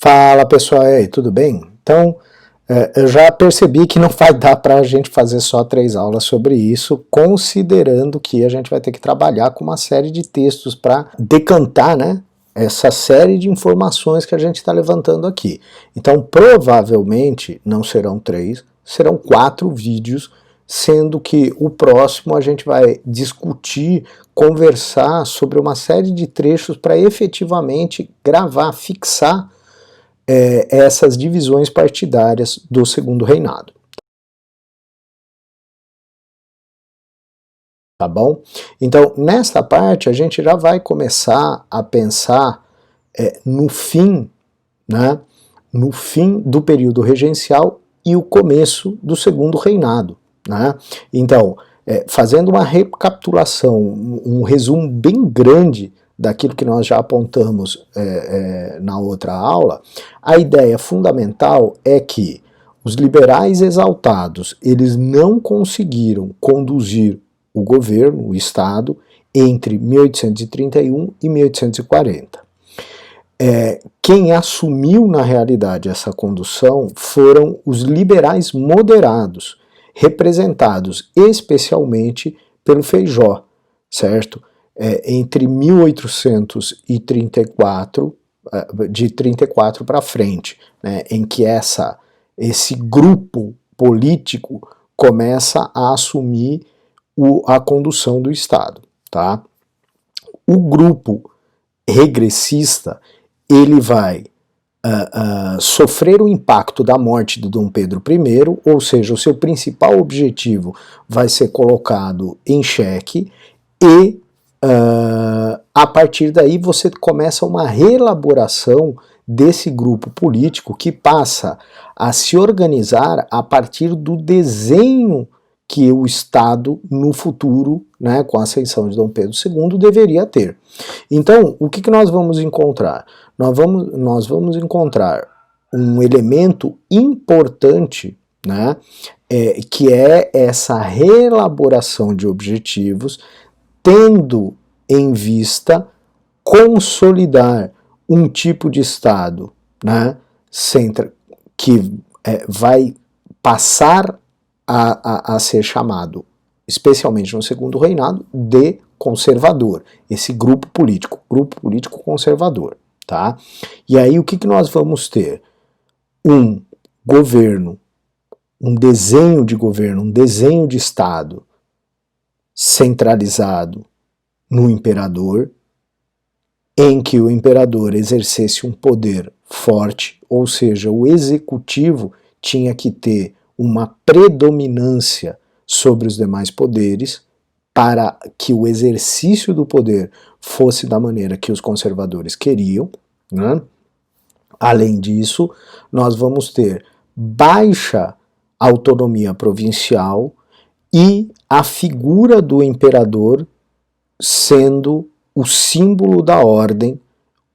Fala pessoal, e aí, tudo bem? Então, eu já percebi que não vai dar para a gente fazer só 3 aulas sobre isso, considerando que a gente vai ter que trabalhar com uma série de textos para decantar, né, essa série de informações que a gente está levantando aqui. Então, provavelmente, não serão 3, serão 4 vídeos, sendo que o próximo a gente vai discutir, conversar sobre uma série de trechos para efetivamente gravar, fixar essas divisões partidárias do Segundo Reinado. Tá bom? Então, nesta parte, a gente já vai começar a pensar no fim, né, no fim do período regencial e o começo do Segundo Reinado. Né? Então, fazendo uma recapitulação, um resumo bem grande daquilo que nós já apontamos na outra aula, a ideia fundamental é que os liberais exaltados, eles não conseguiram conduzir o governo, o Estado, entre 1831 e 1840. Quem assumiu na realidade essa condução foram os liberais moderados, representados especialmente pelo Feijó, certo? Entre 1834, de 34 para frente, né, em que esse grupo político começa a assumir a condução do Estado. Tá? O grupo regressista, ele vai sofrer o impacto da morte de Dom Pedro I, ou seja, o seu principal objetivo vai ser colocado em xeque e a partir daí você começa uma reelaboração desse grupo político que passa a se organizar a partir do desenho que o Estado no futuro, né, com a ascensão de Dom Pedro II, deveria ter. Então, o que nós vamos encontrar? Nós vamos encontrar um elemento importante, né, que é essa reelaboração de objetivos, tendo em vista consolidar um tipo de Estado, né, que vai passar a ser chamado, especialmente no Segundo Reinado, de conservador, esse grupo político conservador. Tá? E aí o que nós vamos ter? Um governo, um desenho de governo, um desenho de Estado centralizado no imperador, em que o imperador exercesse um poder forte, ou seja, o executivo tinha que ter uma predominância sobre os demais poderes para que o exercício do poder fosse da maneira que os conservadores queriam. Né? Além disso, nós vamos ter baixa autonomia provincial e a figura do imperador sendo o símbolo da ordem,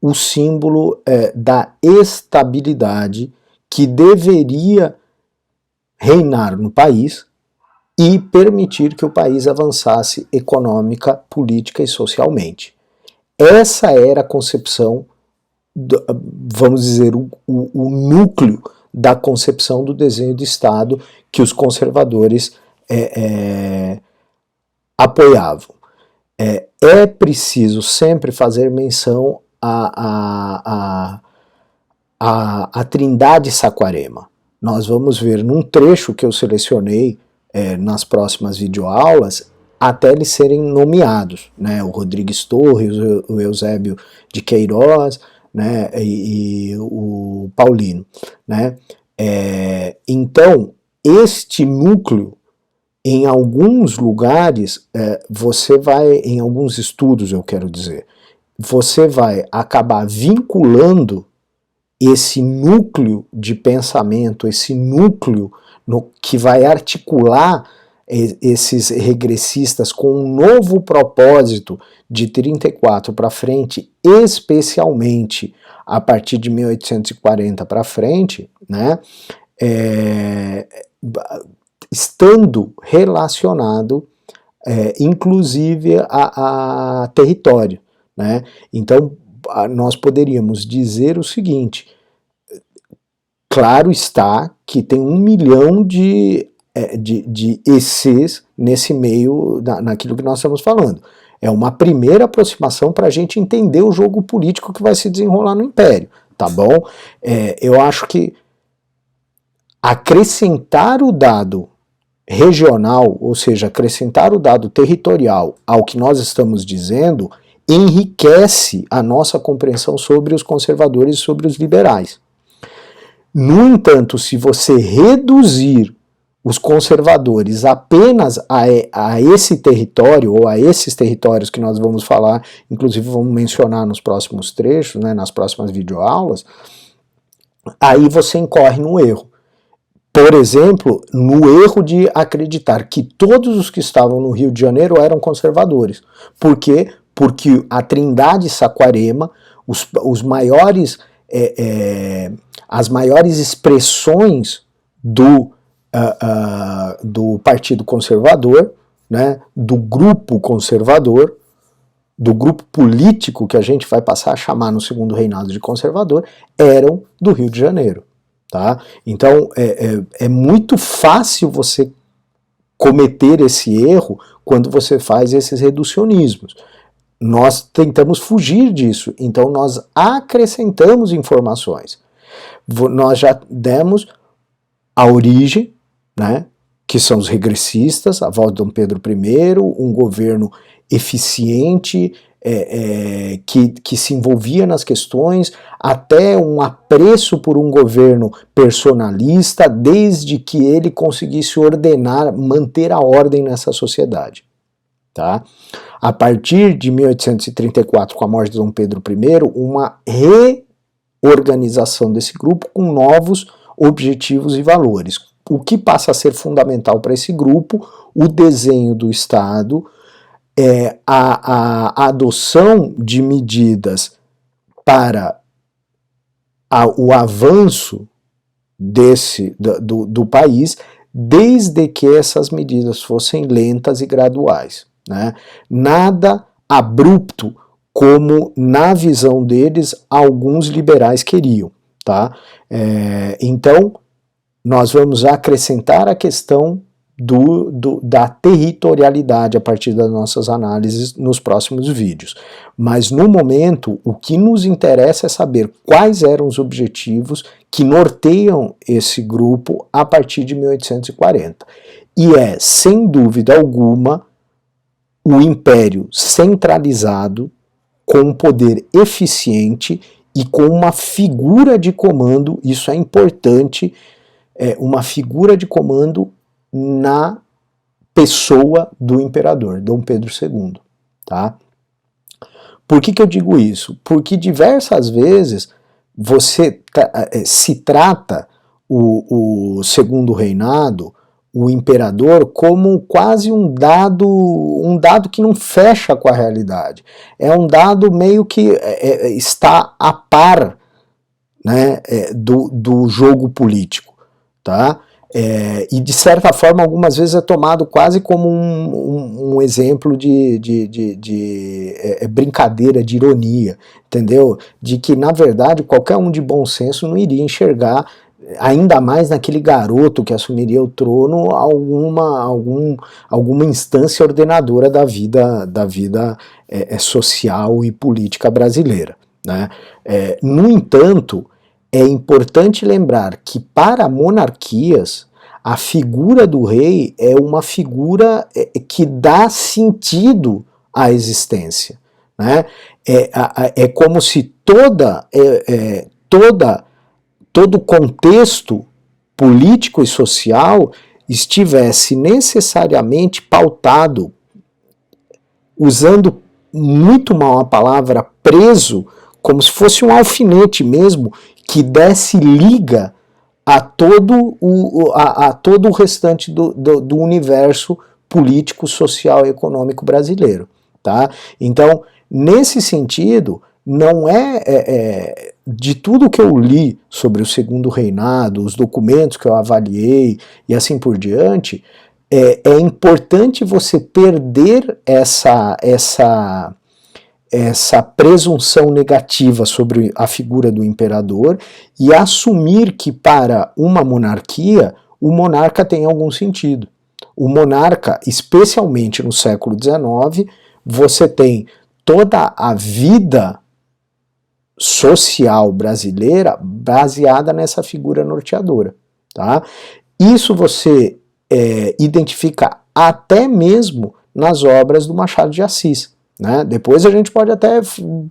o símbolo da estabilidade que deveria reinar no país e permitir que o país avançasse econômica, política e socialmente. Essa era a concepção, vamos dizer, o núcleo da concepção do desenho de Estado que os conservadores apoiavam. É preciso sempre fazer menção à Trindade Saquarema. Nós vamos ver num trecho que eu selecionei nas próximas videoaulas, até eles serem nomeados, né? O Rodrigues Torres, o Eusébio de Queiroz, né? e o Paulino. Né? Então, este núcleo, em alguns lugares, você vai, em alguns estudos eu quero dizer, você vai acabar vinculando esse núcleo de pensamento, esse núcleo que vai articular esses regressistas com um novo propósito de 34 para frente, especialmente a partir de 1840 para frente, né, estando relacionado, inclusive, a território. Né? Então, nós poderíamos dizer o seguinte: claro está que tem 1 milhão de ECs nesse meio, naquilo que nós estamos falando. É uma primeira aproximação para a gente entender o jogo político que vai se desenrolar no Império, tá bom? Eu acho que acrescentar o dado regional, ou seja, acrescentar o dado territorial ao que nós estamos dizendo, enriquece a nossa compreensão sobre os conservadores e sobre os liberais. No entanto, se você reduzir os conservadores apenas a esse território, ou a esses territórios que nós vamos falar, inclusive vamos mencionar nos próximos trechos, né, nas próximas videoaulas, aí você incorre no erro. Por exemplo, no erro de acreditar que todos os que estavam no Rio de Janeiro eram conservadores. Por quê? Porque a Trindade Saquarema, os maiores, as maiores expressões do Partido Conservador, né, do grupo conservador, do grupo político que a gente vai passar a chamar no Segundo Reinado de conservador, eram do Rio de Janeiro. Tá? Então é muito fácil você cometer esse erro quando você faz esses reducionismos. Nós tentamos fugir disso, então nós acrescentamos informações. Nós já demos a origem, né, que são os regressistas, a volta de Dom Pedro I, um governo eficiente, que se envolvia nas questões, até um apreço por um governo personalista, desde que ele conseguisse ordenar, manter a ordem nessa sociedade. Tá? A partir de 1834, com a morte de Dom Pedro I, uma reorganização desse grupo com novos objetivos e valores. O que passa a ser fundamental para esse grupo? O desenho do Estado, a adoção de medidas para o avanço do país, desde que essas medidas fossem lentas e graduais, né? Nada abrupto, como na visão deles alguns liberais queriam. Tá? Então, nós vamos acrescentar a questão da territorialidade a partir das nossas análises nos próximos vídeos. Mas no momento, o que nos interessa é saber quais eram os objetivos que norteiam esse grupo a partir de 1840. E sem dúvida alguma, o império centralizado, com um poder eficiente e com uma figura de comando, isso é importante, uma figura de comando na pessoa do imperador, Dom Pedro II, tá? Por que eu digo isso? Porque diversas vezes se trata o Segundo Reinado, o imperador, como quase um dado que não fecha com a realidade. É um dado meio que está a par, né, do jogo político, tá? E de certa forma algumas vezes é tomado quase como um exemplo de brincadeira, de ironia, entendeu? De que na verdade qualquer um de bom senso não iria enxergar, ainda mais naquele garoto que assumiria o trono, alguma instância ordenadora da vida social e política brasileira, né? No entanto, é importante lembrar que para monarquias a figura do rei é uma figura que dá sentido à existência, né? É como se todo o contexto político e social estivesse necessariamente pautado, usando muito mal a palavra, preso, como se fosse um alfinete mesmo, que desse liga a todo o restante do universo político, social e econômico brasileiro. Tá? Então, nesse sentido, não de tudo que eu li sobre o Segundo Reinado, os documentos que eu avaliei e assim por diante, é importante você perder essa presunção negativa sobre a figura do imperador e assumir que para uma monarquia o monarca tem algum sentido. O monarca, especialmente no século XIX, você tem toda a vida social brasileira baseada nessa figura norteadora. Tá? Isso você identifica até mesmo nas obras do Machado de Assis. Né? Depois a gente pode até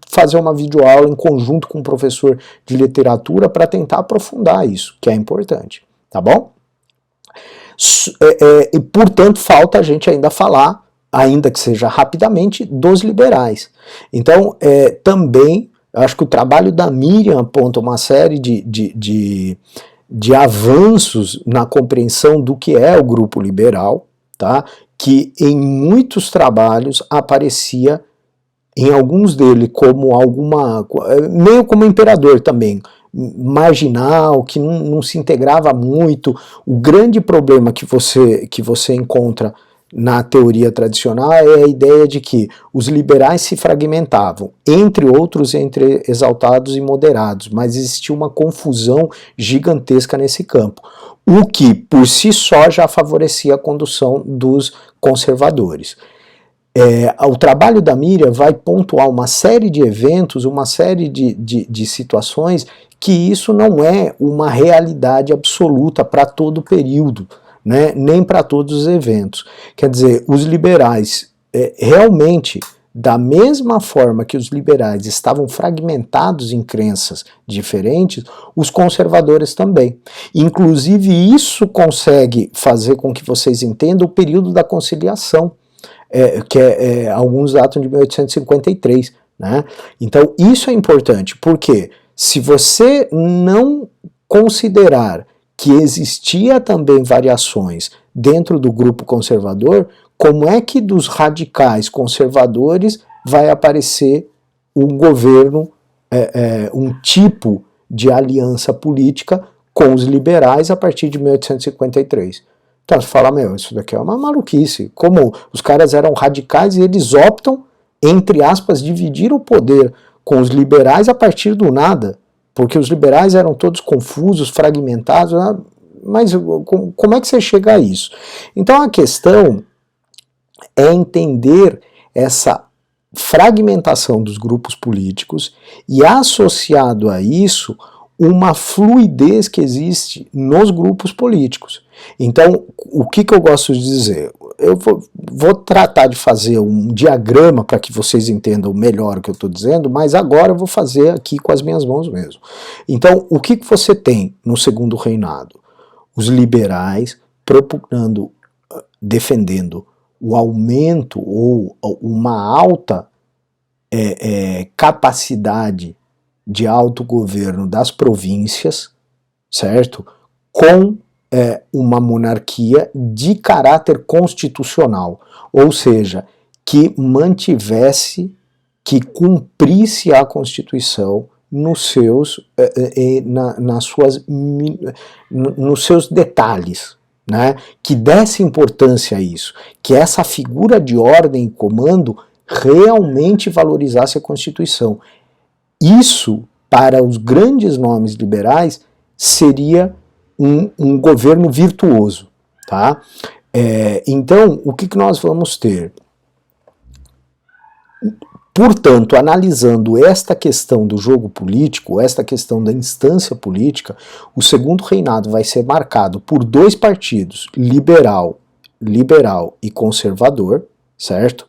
fazer uma videoaula em conjunto com um professor de literatura para tentar aprofundar isso, que é importante, tá bom? E portanto falta a gente ainda falar, ainda que seja rapidamente, dos liberais. Então também acho que o trabalho da Miriam aponta uma série de avanços na compreensão do que é o grupo liberal, tá? Que em muitos trabalhos aparecia, em alguns deles, como meio como imperador também, marginal, que não se integrava muito. O grande problema que você encontra na teoria tradicional é a ideia de que os liberais se fragmentavam, entre outros, entre exaltados e moderados, mas existia uma confusão gigantesca nesse campo, o que por si só já favorecia a condução dos conservadores. O trabalho da Miriam vai pontuar uma série de eventos, uma série de situações que isso não é uma realidade absoluta para todo o período, né, nem para todos os eventos. Quer dizer, os liberais realmente, da mesma forma que os liberais estavam fragmentados em crenças diferentes, os conservadores também. Inclusive isso consegue fazer com que vocês entendam o período da conciliação, que alguns datam de 1853, né? Então isso é importante, porque se você não considerar que existia também variações dentro do grupo conservador, como é que dos radicais conservadores vai aparecer um governo, um tipo de aliança política com os liberais a partir de 1853? Então você fala, isso daqui é uma maluquice. Como os caras eram radicais e eles optam, entre aspas, dividir o poder com os liberais a partir do nada, porque os liberais eram todos confusos, fragmentados, né? Mas como é que você chega a isso? Então a questão é entender essa fragmentação dos grupos políticos e associado a isso uma fluidez que existe nos grupos políticos. Então, o que eu gosto de dizer? Eu vou tratar de fazer um diagrama para que vocês entendam melhor o que eu estou dizendo, mas agora eu vou fazer aqui com as minhas mãos mesmo. Então, o que você tem no segundo reinado? Os liberais propugnando, defendendo o aumento ou uma alta capacidade de autogoverno das províncias, certo? Com uma monarquia de caráter constitucional, ou seja, que mantivesse, que cumprisse a Constituição nos seus detalhes, né? Que desse importância a isso, que essa figura de ordem e comando realmente valorizasse a Constituição. Isso, para os grandes nomes liberais, seria um governo virtuoso, tá? Então, o que nós vamos ter? Portanto, analisando esta questão do jogo político, esta questão da instância política, o segundo reinado vai ser marcado por dois partidos, liberal e conservador, certo?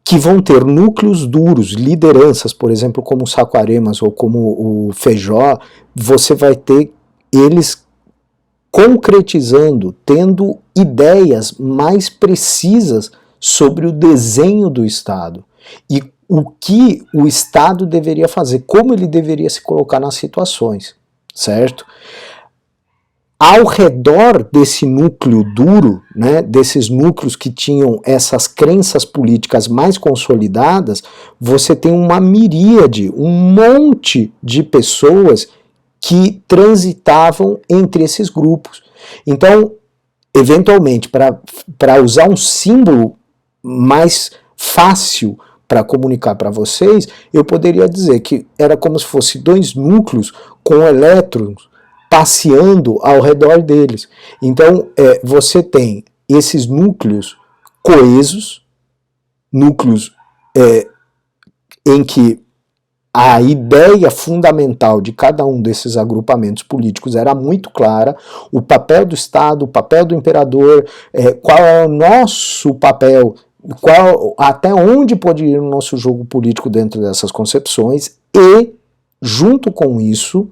Que vão ter núcleos duros, lideranças, por exemplo, como o Saquarema ou como o Feijó, você vai ter eles concretizando, tendo ideias mais precisas sobre o desenho do Estado e o que o Estado deveria fazer, como ele deveria se colocar nas situações, certo? Ao redor desse núcleo duro, né, desses núcleos que tinham essas crenças políticas mais consolidadas, você tem uma miríade, um monte de pessoas que transitavam entre esses grupos. Então, eventualmente, para usar um símbolo mais fácil para comunicar para vocês, eu poderia dizer que era como se fosse dois núcleos com elétrons passeando ao redor deles. Então, você tem esses núcleos coesos, núcleos em que a ideia fundamental de cada um desses agrupamentos políticos era muito clara, o papel do Estado, o papel do imperador, qual é o nosso papel, até onde pode ir o nosso jogo político dentro dessas concepções, e, junto com isso,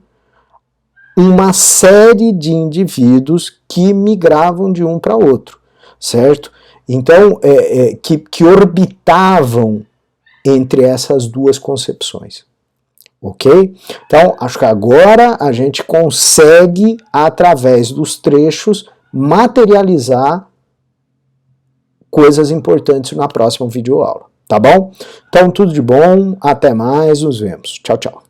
uma série de indivíduos que migravam de um para outro, certo? Então, que orbitavam entre essas duas concepções. Ok? Então, acho que agora a gente consegue, através dos trechos, materializar coisas importantes na próxima videoaula, tá bom? Então, tudo de bom, até mais, nos vemos. Tchau, tchau.